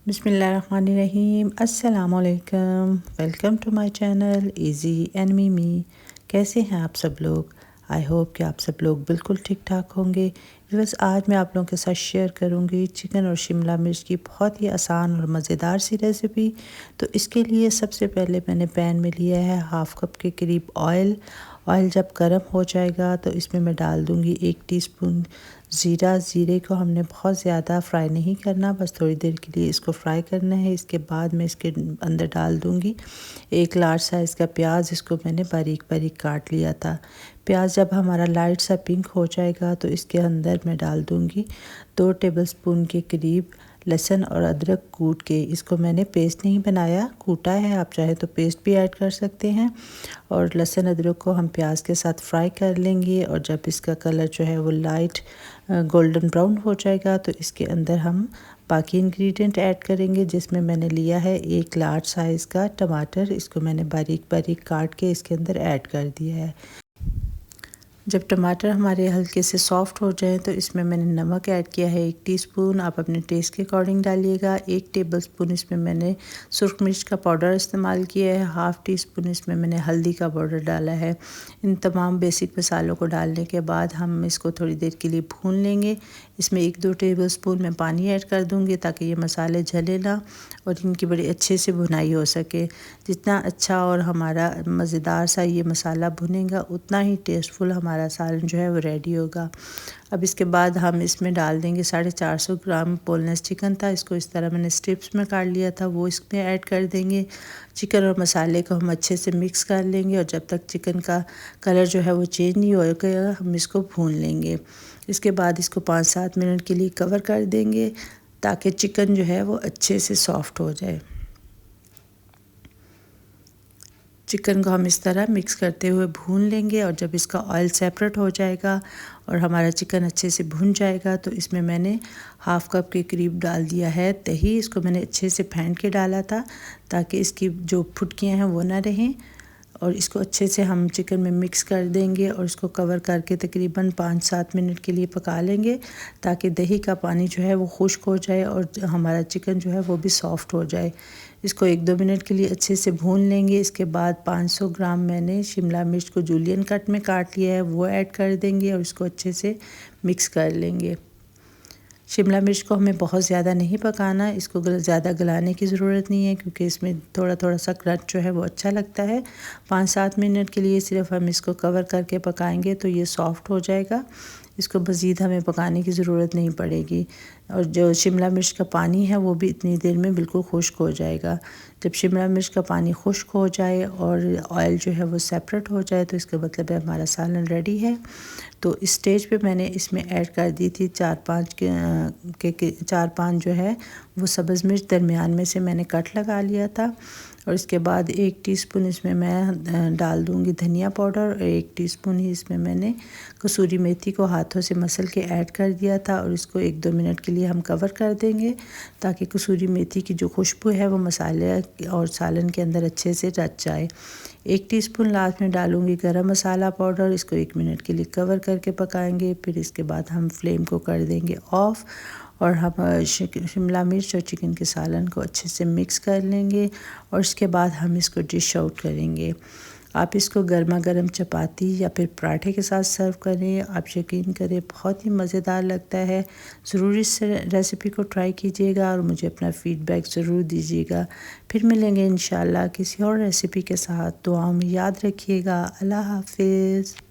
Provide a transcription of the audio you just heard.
बिस्मिल्लाहिर्रहमानिर्रहीम। अस्सलामुअलैकुम। Welcome to my channel Izzy and Mimi. कैसे हैं आप सब लोग? आई होप कि आप सब लोग बिल्कुल ठीक ठाक होंगे। बस आज मैं आप लोगों के साथ शेयर करूंगी चिकन और शिमला मिर्च की बहुत ही आसान और मज़ेदार सी रेसिपी। तो इसके लिए सबसे पहले मैंने पैन में लिया है हाफ़ कप के करीब ऑयल। ऑयल जब गर्म हो जाएगा तो इसमें मैं डाल दूंगी 1 टीस्पून ज़ीरा। ज़ीरे को हमने बहुत ज़्यादा फ्राई नहीं करना, बस थोड़ी देर के लिए इसको फ्राई करना है। इसके बाद मैं इसके अंदर डाल दूंगी 1 लार्ज साइज़ का प्याज, इसको मैंने बारीक बारीक काट लिया था। प्याज जब हमारा लाइट सा पिंक हो जाएगा तो इसके अंदर मैं डाल दूंगी 2 टेबलस्पून के करीब लहसुन और अदरक कूट के। इसको मैंने पेस्ट नहीं बनाया, कूटा है। आप चाहे तो पेस्ट भी ऐड कर सकते हैं। और लहसुन अदरक को हम प्याज के साथ फ्राई कर लेंगे और जब इसका कलर जो है वो लाइट गोल्डन ब्राउन हो जाएगा तो इसके अंदर हम बाकी इंग्रेडिएंट ऐड करेंगे, जिसमें मैंने लिया है 1 लार्ज साइज़ का टमाटर। इसको मैंने बारीक बारीक काट के इसके अंदर ऐड कर दिया है। जब टमाटर हमारे हल्के से सॉफ़्ट हो जाएं तो इसमें मैंने नमक ऐड किया है 1 टीस्पून। आप अपने टेस्ट के अकॉर्डिंग डालिएगा। 1 टेबलस्पून इसमें मैंने सुरख मिर्च का पाउडर इस्तेमाल किया है। हाफ़ टीस्पून इसमें मैंने हल्दी का पाउडर डाला है। इन तमाम बेसिक मसालों को डालने के बाद हम इसको थोड़ी देर के लिए भून लेंगे। इसमें 1-2 टेबलस्पून मैं पानी ऐड कर दूँगी ताकि ये मसाले जले ना और इनकी बड़ी अच्छे से भुनाई हो सके। जितना अच्छा और हमारा मज़ेदार सा ये मसाला भुनेगा उतना ही टेस्टफुल हमारा सालन जो है वो रेडी होगा। अब इसके बाद हम इसमें डाल देंगे 450 ग्राम बोनलेस चिकन था। इसको इस तरह मैंने स्ट्रिप्स में काट लिया था, वो इसमें ऐड कर देंगे। चिकन और मसाले को हम अच्छे से मिक्स कर लेंगे और जब तक चिकन का कलर जो है वो चेंज नहीं होगा हम इसको भून लेंगे। इसके बाद इसको 5-7 मिनट के लिए कवर कर देंगे ताकि चिकन जो है वो अच्छे से सॉफ़्ट हो जाए। चिकन को हम इस तरह मिक्स करते हुए भून लेंगे और जब इसका ऑयल सेपरेट हो जाएगा और हमारा चिकन अच्छे से भुन जाएगा तो इसमें मैंने हाफ़ कप के करीब डाल दिया है दही। इसको मैंने अच्छे से फेंट के डाला था ताकि इसकी जो फुटकियाँ हैं वो ना रहें। और इसको अच्छे से हम चिकन में मिक्स कर देंगे और इसको कवर करके तकरीबन 5-7 मिनट के लिए पका लेंगे ताकि दही का पानी जो है वो खुश्क हो जाए और हमारा चिकन जो है वो भी सॉफ़्ट हो जाए। इसको 1-2 मिनट के लिए अच्छे से भून लेंगे। इसके बाद 500 ग्राम मैंने शिमला मिर्च को जूलियन कट में काट लिया है, वो ऐड कर देंगे और इसको अच्छे से मिक्स कर लेंगे। शिमला मिर्च को हमें बहुत ज़्यादा नहीं पकाना, इसको ज़्यादा गलाने की ज़रूरत नहीं है क्योंकि इसमें थोड़ा थोड़ा सा क्रंच जो है वो अच्छा लगता है। 5-7 मिनट के लिए सिर्फ हम इसको कवर करके पकाएंगे तो ये सॉफ़्ट हो जाएगा। इसको मज़ीद हमें पकाने की ज़रूरत नहीं पड़ेगी और जो शिमला मिर्च का पानी है वो भी इतनी देर में बिल्कुल खुश्क हो जाएगा। जब शिमला मिर्च का पानी खुश्क हो जाए और ऑयल जो है वो सेपरेट हो जाए तो इसका मतलब है हमारा सालन रेडी है। तो इस स्टेज पे मैंने इसमें ऐड कर दी थी 4-5 जो है वो सब्ज़ मिर्च दरमियान में से मैंने कट लगा लिया था। और इसके बाद 1 टीस्पून इसमें मैं डाल दूँगी धनिया पाउडर और 1 टीस्पून ही इसमें मैंने कसूरी मेथी को हाथों से मसल के ऐड कर दिया था और इसको 1-2 मिनट के लिए हम कवर कर देंगे ताकि कसूरी मेथी की जो खुशबू है वो मसाले और सालन के अंदर अच्छे से रच जाए। 1 टीस्पून लास्ट में डालूँगी गरम मसाला पाउडर। इसको 1 मिनट के लिए कवर करके पकाएंगे। फिर इसके बाद हम फ्लेम को कर देंगे ऑफ़ और हम शिमला मिर्च और चिकन के सालन को अच्छे से मिक्स कर लेंगे और इसके बाद हम इसको डिश आउट करेंगे। आप इसको गर्मा गर्म चपाती या फिर पराठे के साथ सर्व करें। आप यकीन करें बहुत ही मज़ेदार लगता है। ज़रूर इस रेसिपी को ट्राई कीजिएगा और मुझे अपना फ़ीडबैक ज़रूर दीजिएगा। फिर मिलेंगे इंशाल्लाह किसी और रेसिपी के साथ। दुआओं में याद रखिएगा। अल्लाह हाफ़िज़।